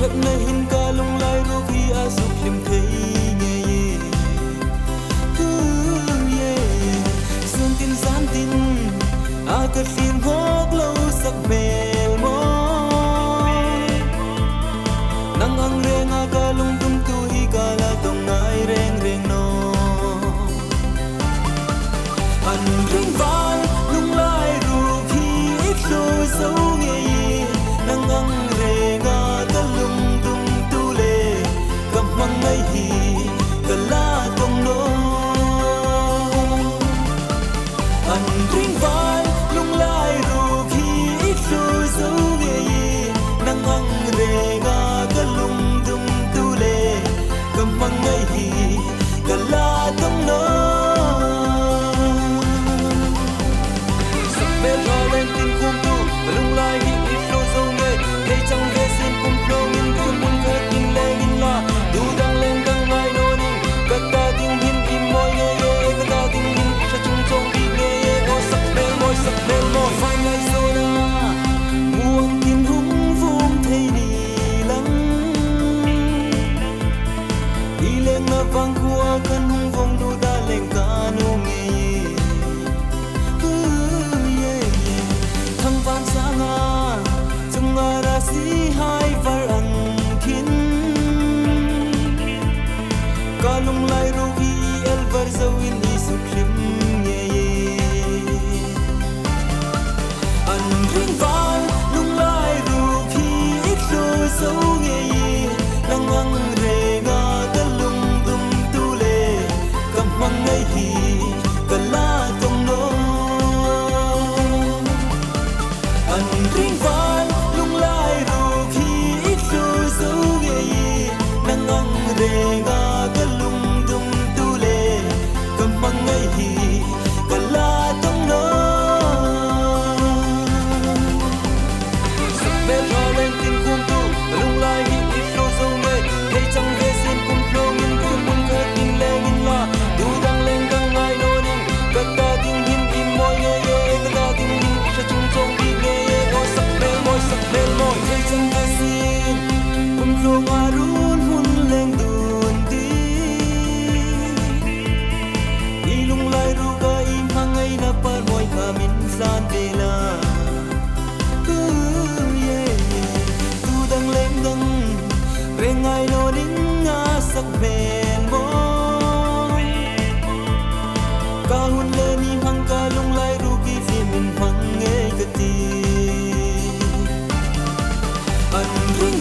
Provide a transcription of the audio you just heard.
chắc nay hin ca lung lai ru khi a suk lim thấy nghe ye sun tin san tin a ka fin hok lâu sắc mel mo nang ang reng a ka lung tum tu hi ka la tong nai reng reng no an ring van lung lai ru khi ít rồi sâu nghe nang ang reng a ka lung tum tu le kam mang ngai hi ka la tong no an ring van lung lai ru khi ít rồi sâu nghe nang ang reng a ka lung tum tu le kam mang ngai hi ka la tong no lên tin khum tu lung lai hi ít lo zo nge thấy chẳng về xin kum lo min kun mun ka tin le in la du dang lên kang mai no ni ka ta ting hin im moi ye ye ka ta ting hin sa chung chong bi nge ye o sak mel moi phai ngai zo na muang tin hung vum thei ni lang i leng na vang khua kan hung vong du da leng ka nu nge si hai var an kin kalung lai ru hi el var zo in isu klim ye an ring van lung lai ru hi ít lo zo ye nang ang re ga ka lung dum tu le kam mang ngai hi ka la tong no an ring van renga galum dum tule kamangai hi kala tong no sabel halen tin kum tu lung lai hi iflo zo me hey chang ve sin kum flo min kum mun ka tin leng in la du dang leng kang ngai no ning ka ta ting hin im moi ye ye ka ta ting hin cha chung chong bi ge ye o sabel moi hey chang ve sin kum flo ngarun hun leng na par moi kamin san vela tu dang leng dang rengai no ning nga sak ben mo ka hun le ni hang ka lung lai ru ki fi min hang nge ka ti an ring